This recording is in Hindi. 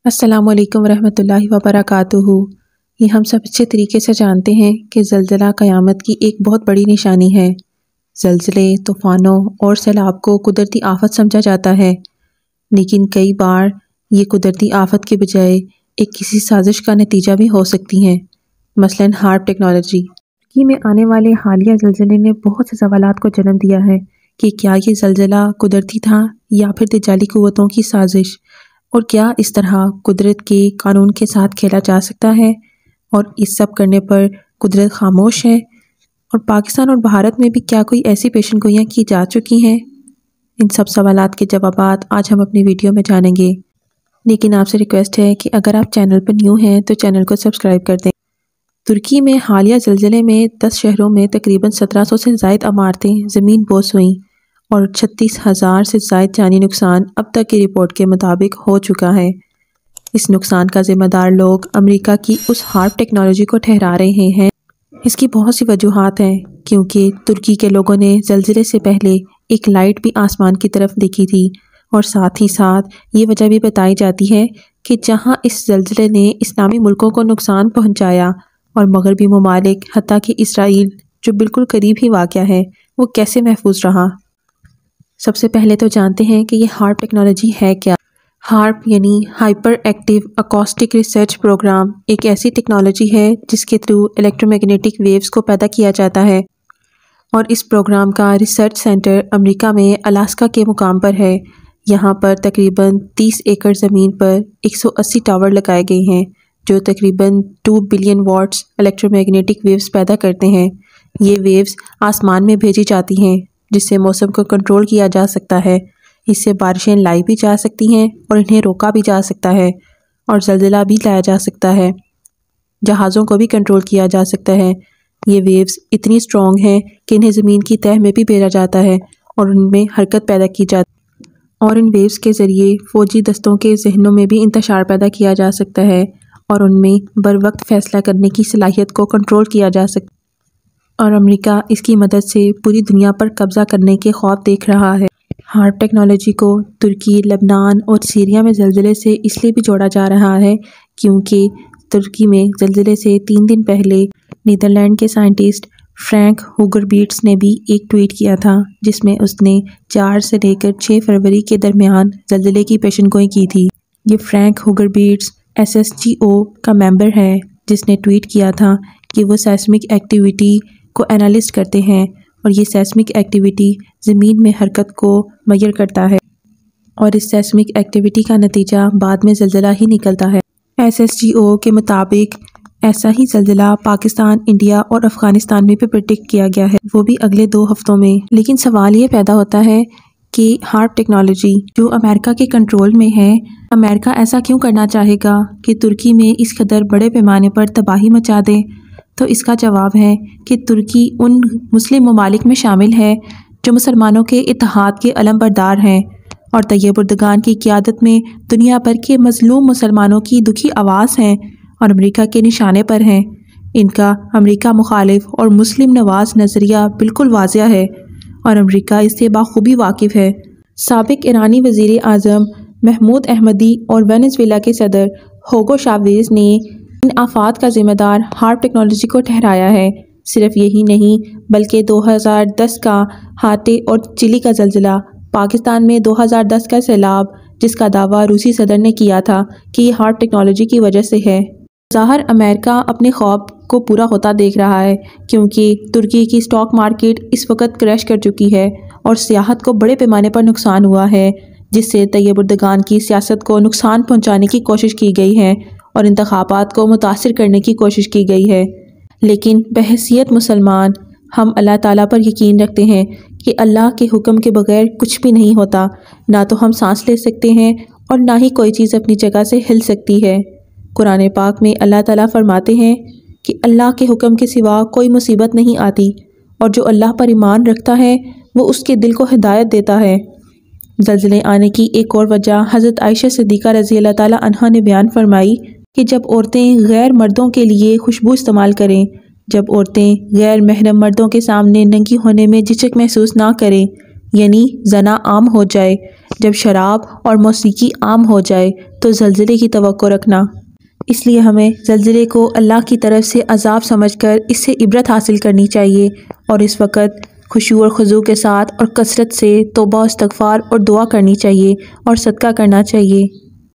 अस्सलामुअलैकुम वरहमतुल्लाहि वबरकातुहू। ये हम सब अच्छे तरीके से जानते हैं कि ज़लज़ला क़यामत की एक बहुत बड़ी निशानी है। ज़लज़ले, तूफ़ानों और सैलाब को कुदरती आफ़त समझा जाता है, लेकिन कई बार ये कुदरती आफ़त के बजाय एक किसी साजिश का नतीजा भी हो सकती हैं। मसलन हार्प टेक्नोलॉजी। तुर्की में आने वाले हालिया ज़लज़ले ने बहुत से सवालात को जन्म दिया है कि क्या ये ज़लज़ला कुदरती था या फिर दजाली क़ुव्वतों की साजिश, और क्या इस तरह कुदरत के कानून के साथ खेला जा सकता है, और इस सब करने पर कुदरत खामोश है। और पाकिस्तान और भारत में भी क्या कोई ऐसी पेशन गोइयाँ की जा चुकी हैं? इन सब सवालात के जवाबात आज हम अपनी वीडियो में जानेंगे, लेकिन आपसे रिक्वेस्ट है कि अगर आप चैनल पर न्यू हैं तो चैनल को सब्सक्राइब कर दें। तुर्की में हालिया ज़लज़ले में 10 शहरों में तकरीबन 1700 से ज़ायद इमारतें ज़मीन बोस हुईं और 36,000 से ज़ायद जानी नुकसान अब तक की रिपोर्ट के मुताबिक हो चुका है। इस नुकसान का ज़िम्मेदार लोग अमेरिका की उस हार्प टेक्नोलॉजी को ठहरा रहे हैं। इसकी बहुत सी वजूहात हैं, क्योंकि तुर्की के लोगों ने ज़लज़ले से पहले एक लाइट भी आसमान की तरफ देखी थी, और साथ ही साथ ये वजह भी बताई जाती है कि जहाँ इस ज़लज़ले ने इस्लामी मुल्कों को नुकसान पहुँचाया और मगरबी ममालिक हत्ता कि इसराइल जो बिल्कुल करीब ही वाक़या है, वो कैसे महफूज रहा। सबसे पहले तो जानते हैं कि ये हार्प टेक्नोलॉजी है क्या। हार्प यानी hyper active acoustic research program एक ऐसी टेक्नोलॉजी है जिसके थ्रू इलेक्ट्रोमैग्नेटिक वेव्स को पैदा किया जाता है, और इस प्रोग्राम का रिसर्च सेंटर अमेरिका में अलास्का के मुकाम पर है। यहाँ पर तकरीबन 30 एकड़ ज़मीन पर 180 टावर लगाए गए हैं जो तकरीबन 2 बिलियन वॉट्स इलेक्ट्रोमैग्नेटिक वेव्स पैदा करते हैं। ये वेव्स आसमान में भेजी जाती हैं, जिससे मौसम को कंट्रोल किया जा सकता है। इससे बारिशें लाई भी जा सकती हैं और इन्हें रोका भी जा सकता है, और ज़लज़ला भी लाया जा सकता है। जहाज़ों को भी कंट्रोल किया जा सकता है। ये वेव्स इतनी स्ट्रॉन्ग हैं कि इन्हें ज़मीन की तह में भी भेजा जाता है और उनमें हरकत पैदा की जाती है, और इन वेव्स के ज़रिए फ़ौजी दस्तों के जहनों में भी इंतशार पैदा किया जा सकता है, और उनमें बर वक्त फ़ैसला करने की सलाहियत को कंट्रोल किया जा सकता है। और अमेरिका इसकी मदद से पूरी दुनिया पर कब्ज़ा करने के ख्वाब देख रहा है। हार्प टेक्नोलॉजी को तुर्की, लबनान और सीरिया में ज़लज़ले से इसलिए भी जोड़ा जा रहा है क्योंकि तुर्की में ज़लज़ले से 3 दिन पहले नीदरलैंड के साइंटिस्ट फ्रैंक हुगरबीट्स ने भी एक ट्वीट किया था, जिसमें उसने 4 से लेकर 6 फरवरी के दरमियान ज़लज़ले की पेशनगोई की थी। ये फ्रैंक हुगरबीट्स SSGO का मेंबर है, जिसने ट्वीट किया था कि वो सेस्मिक एक्टिविटी को एनालिस्ट करते हैं, और ये सेस्मिक एक्टिविटी ज़मीन में हरकत को मेजर करता है, और इस सेस्मिक एक्टिविटी का नतीजा बाद में ज़लज़ला ही निकलता है। SSGO के मुताबिक ऐसा ही ज़लज़ला पाकिस्तान, इंडिया और अफ़गानिस्तान में भी प्रेडिक्ट किया गया है, वो भी अगले 2 हफ्तों में। लेकिन सवाल ये पैदा होता है कि हार्प टेक्नोलॉजी जो अमेरिका के कंट्रोल में है, अमेरिका ऐसा क्यों करना चाहेगा कि तुर्की में इस कदर बड़े पैमाने पर तबाही मचा दे। तो इसका जवाब है कि तुर्की उन मुस्लिम ममालिक में शामिल है जो मुसलमानों के इत्तेहाद के अलमबरदार हैं, और तैयब उर्दगान की क़ियादत में दुनिया भर के मज़लूम मुसलमानों की दुखी आवाज़ हैं और अमेरिका के निशाने पर हैं। इनका अमेरिका मुखालिफ और मुस्लिम नवाज नज़रिया बिल्कुल वाज़िया है, और अमेरिका इससे बाखूबी वाकिफ़ है। साबिक ईरानी वज़ीर आज़म महमूद अहमदी और वेनेज़ुएला के सदर होगो चावेज़ ने इन आफात का ज़िम्मेदार हार्प टेक्नोलॉजी को ठहराया है। सिर्फ यही नहीं, बल्कि 2010 का हाटे और चिली का ज़लज़ला, पाकिस्तान में 2010 का सैलाब, जिसका दावा रूसी सदर ने किया था कि ये हार्प टेक्नोलॉजी की वजह से है। ज़ाहिर अमेरिका अपने ख्वाब को पूरा होता देख रहा है, क्योंकि तुर्की की स्टॉक मार्केट इस वक्त क्रैश कर चुकी है और सियाहत को बड़े पैमाने पर नुकसान हुआ है, जिससे तैयब उर्दगान की सियासत को नुकसान पहुँचाने की कोशिश की गई है और इंतखाबात को मुतासिर करने की कोशिश की गई है। लेकिन बहैसियत मुसलमान हम अल्लाह ताला पर यकीन रखते हैं कि अल्लाह के हुक्म के बगैर कुछ भी नहीं होता। ना तो हम सांस ले सकते हैं और ना ही कोई चीज़ अपनी जगह से हिल सकती है। कुरान पाक में अल्लाह ताला फरमाते हैं कि अल्लाह के हुक्म के सिवा कोई मुसीबत नहीं आती, और जो अल्लाह पर ईमान रखता है वो उसके दिल को हिदायत देता है। ज़लज़ले आने की एक और वजह हज़रत आयशा सिद्दीक़ा रज़ी अल्लाह ताला अन्हा ने बयान फरमाई कि जब औरतें गैर मर्दों के लिए खुशबू इस्तेमाल करें, जब औरतें गैर महरम मर्दों के सामने नंगी होने में झिझक महसूस ना करें, यानी जना आम हो जाए, जब शराब और मौसीकी आम हो जाए तो ज़लज़ले की तवक्को रखना। इसलिए हमें ज़लज़ले को अल्लाह की तरफ से अज़ाब समझकर इससे इबरत हासिल करनी चाहिए और इस वक्त खुशू और खुजू के साथ और कसरत से तौबा इस्तग़फ़ार और दुआ करनी चाहिए और सदका करना चाहिए।